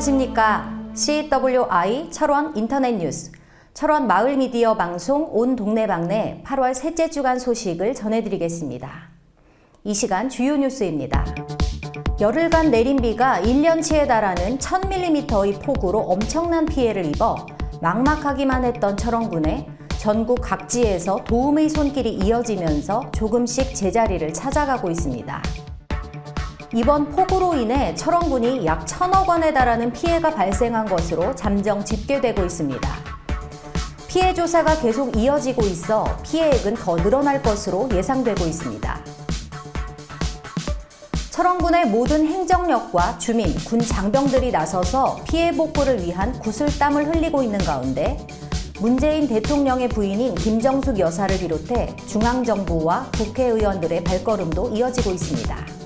안녕하십니까. CWI 철원 인터넷 뉴스, 철원 마을 미디어 방송 온 동네방네 8월 셋째 주간 소식을 전해드리겠습니다. 이 시간 주요 뉴스입니다. 열흘간 내린 비가 1년치에 달하는 1000mm의 폭우로 엄청난 피해를 입어 막막하기만 했던 철원군에 전국 각지에서 도움의 손길이 이어지면서 조금씩 제자리를 찾아가고 있습니다. 이번 폭우로 인해 철원군이 약 1000억 원에 달하는 피해가 발생한 것으로 잠정 집계되고 있습니다. 피해 조사가 계속 이어지고 있어 피해액은 더 늘어날 것으로 예상되고 있습니다. 철원군의 모든 행정력과 주민, 군 장병들이 나서서 피해 복구를 위한 구슬땀을 흘리고 있는 가운데 문재인 대통령의 부인인 김정숙 여사를 비롯해 중앙정부와 국회의원들의 발걸음도 이어지고 있습니다.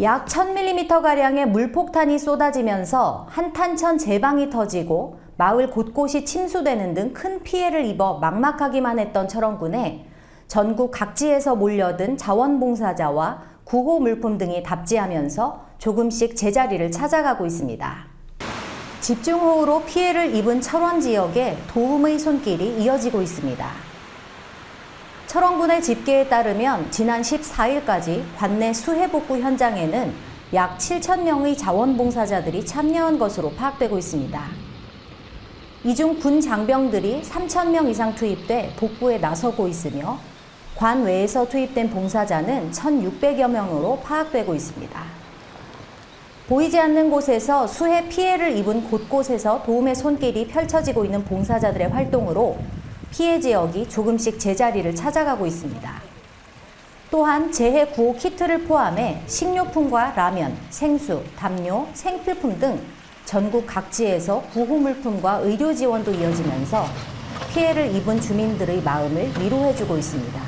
약 1000mm가량의 물폭탄이 쏟아지면서 한탄천 제방이 터지고 마을 곳곳이 침수되는 등 큰 피해를 입어 막막하기만 했던 철원군에 전국 각지에서 몰려든 자원봉사자와 구호 물품 등이 답지하면서 조금씩 제자리를 찾아가고 있습니다. 집중호우로 피해를 입은 철원 지역에 도움의 손길이 이어지고 있습니다. 철원군의 집계에 따르면 지난 14일까지 관내 수해 복구 현장에는 약 7,000명의 자원봉사자들이 참여한 것으로 파악되고 있습니다. 이 중 군 장병들이 3,000명 이상 투입돼 복구에 나서고 있으며 관 외에서 투입된 봉사자는 1,600여 명으로 파악되고 있습니다. 보이지 않는 곳에서 수해 피해를 입은 곳곳에서 도움의 손길이 펼쳐지고 있는 봉사자들의 활동으로 피해 지역이 조금씩 제자리를 찾아가고 있습니다. 또한 재해 구호 키트를 포함해 식료품과 라면, 생수, 담요, 생필품 등 전국 각지에서 구호 물품과 의료 지원도 이어지면서 피해를 입은 주민들의 마음을 위로해주고 있습니다.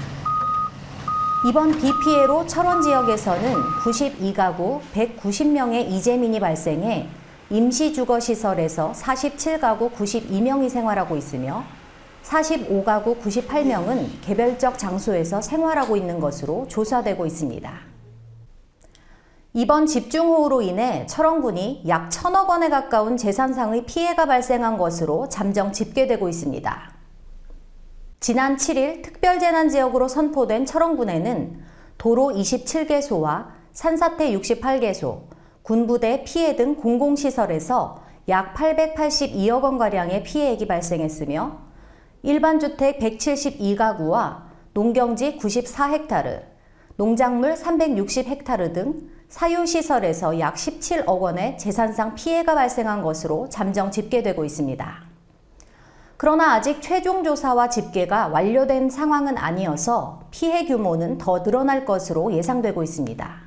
이번 비 피해로 철원 지역에서는 92가구 190명의 이재민이 발생해 임시주거시설에서 47가구 92명이 생활하고 있으며 45가구 98명은 개별적 장소에서 생활하고 있는 것으로 조사되고 있습니다. 이번 집중호우로 인해 철원군이 약 1000억 원에 가까운 재산상의 피해가 발생한 것으로 잠정 집계되고 있습니다. 지난 7일 특별재난지역으로 선포된 철원군에는 도로 27개소와 산사태 68개소, 군부대 피해 등 공공시설에서 약 882억 원가량의 피해액이 발생했으며 일반주택 172가구와 농경지 94헥타르, 농작물 360헥타르 등 사유시설에서 약 17억 원의 재산상 피해가 발생한 것으로 잠정 집계되고 있습니다. 그러나 아직 최종 조사와 집계가 완료된 상황은 아니어서 피해 규모는 더 늘어날 것으로 예상되고 있습니다.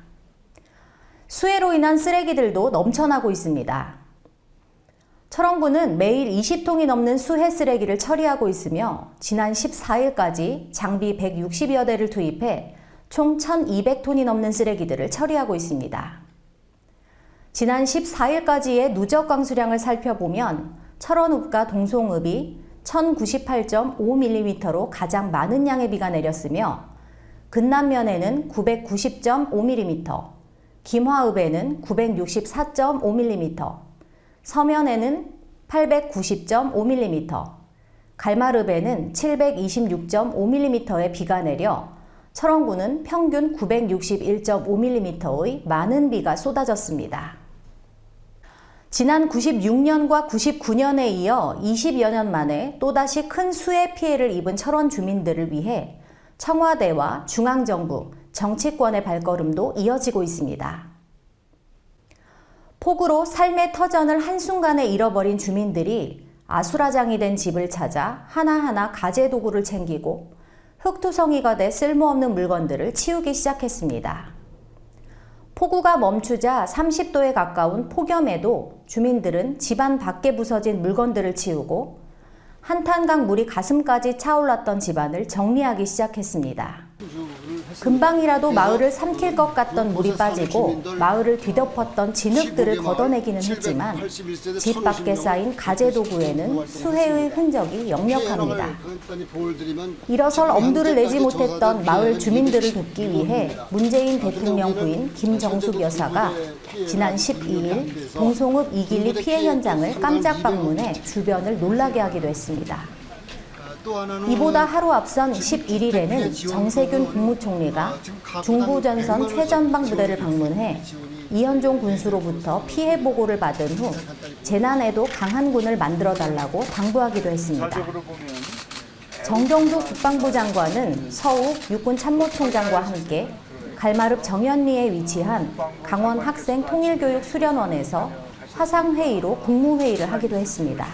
수해로 인한 쓰레기들도 넘쳐나고 있습니다. 철원군은 매일 20톤이 넘는 수해 쓰레기를 처리하고 있으며 지난 14일까지 장비 160여 대를 투입해 총 1200톤이 넘는 쓰레기들을 처리하고 있습니다. 지난 14일까지의 누적 강수량을 살펴보면 철원읍과 동송읍이 1098.5mm로 가장 많은 양의 비가 내렸으며 근남면에는 990.5mm, 김화읍에는 964.5mm, 서면에는 890.5mm, 갈마읍에는 726.5mm의 비가 내려 철원군은 평균 961.5mm의 많은 비가 쏟아졌습니다. 지난 96년과 99년에 이어 20여 년 만에 또다시 큰 수해 피해를 입은 철원 주민들을 위해 청와대와 중앙정부, 정치권의 발걸음도 이어지고 있습니다. 폭우로 삶의 터전을 한순간에 잃어버린 주민들이 아수라장이 된 집을 찾아 하나하나 가재도구를 챙기고 흙투성이가 돼 쓸모없는 물건들을 치우기 시작했습니다. 폭우가 멈추자 30도에 가까운 폭염에도 주민들은 집안 밖에 부서진 물건들을 치우고 한탄강 물이 가슴까지 차올랐던 집안을 정리하기 시작했습니다. 금방이라도 마을을 삼킬 것 같던 물이 빠지고 마을을 뒤덮었던 진흙들을 걷어내기는 했지만 집 밖에 쌓인 가재 도구에는 수해의 흔적이 역력합니다. 일어설 엄두를 내지 못했던 마을 주민들을 돕기 위해 문재인 대통령 부인 김정숙 여사가 지난 12일 동송읍 이길리 피해 현장을 깜짝 방문해 주변을 놀라게 하기도 했습니다. 이보다 하루 앞선 11일에는 정세균 국무총리가 중부전선 최전방 부대를 방문해 이현종 군수로부터 피해 보고를 받은 후 재난에도 강한 군을 만들어달라고 당부하기도 했습니다. 정경두 국방부 장관은 서욱 육군참모총장과 함께 갈마릅 정연리에 위치한 강원 학생 통일교육 수련원에서 화상회의로 국무회의를 하기도 했습니다.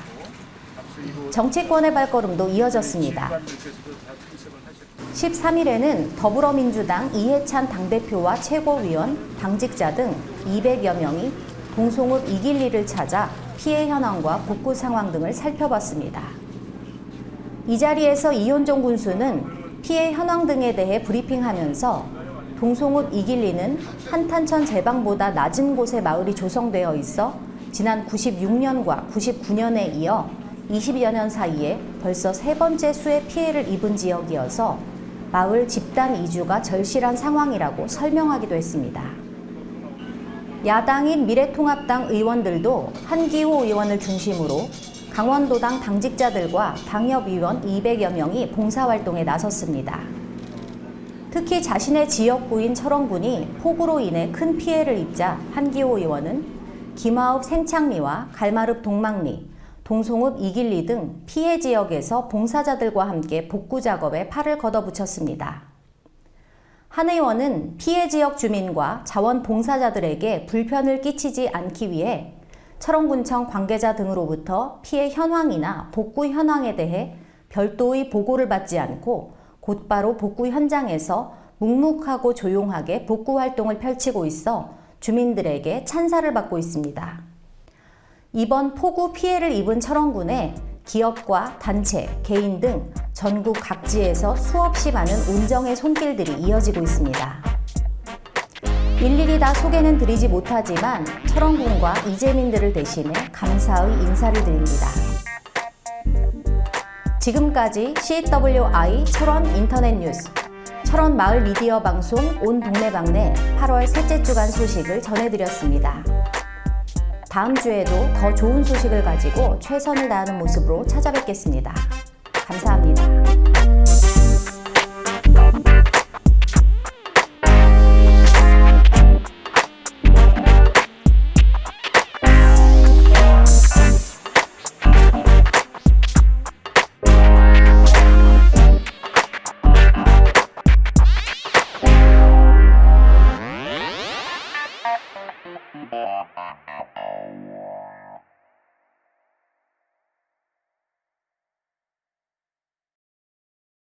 정치권의 발걸음도 이어졌습니다. 13일에는 더불어민주당 이해찬 당대표와 최고위원, 당직자 등 200여 명이 동송읍 이길리를 찾아 피해 현황과 복구 상황 등을 살펴봤습니다. 이 자리에서 이현종 군수는 피해 현황 등에 대해 브리핑하면서 동송읍 이길리는 한탄천 제방보다 낮은 곳에 마을이 조성되어 있어 지난 96년과 99년에 이어 20여 년 사이에 벌써 세 번째 수해 피해를 입은 지역이어서 마을 집단 이주가 절실한 상황이라고 설명하기도 했습니다. 야당인 미래통합당 의원들도 한기호 의원을 중심으로 강원도당 당직자들과 당협위원 200여 명이 봉사활동에 나섰습니다. 특히 자신의 지역구인 철원군이 폭우로 인해 큰 피해를 입자 한기호 의원은 김하읍 생창리와 갈마릅 동막리, 동송읍 이길리 등 피해 지역에서 봉사자들과 함께 복구 작업에 팔을 걷어붙였습니다. 한 의원은 피해 지역 주민과 자원봉사자들에게 불편을 끼치지 않기 위해 철원군청 관계자 등으로부터 피해 현황이나 복구 현황에 대해 별도의 보고를 받지 않고 곧바로 복구 현장에서 묵묵하고 조용하게 복구 활동을 펼치고 있어 주민들에게 찬사를 받고 있습니다. 이번 폭우 피해를 입은 철원군에 기업과 단체, 개인 등 전국 각지에서 수없이 많은 온정의 손길들이 이어지고 있습니다. 일일이 다 소개는 드리지 못하지만 철원군과 이재민들을 대신해 감사의 인사를 드립니다. 지금까지 CWI 철원 인터넷 뉴스, 철원 마을 미디어 방송 온 동네방네 8월 셋째 주간 소식을 전해드렸습니다. 다음 주에도 더 좋은 소식을 가지고 최선을 다하는 모습으로 찾아뵙겠습니다. 감사합니다.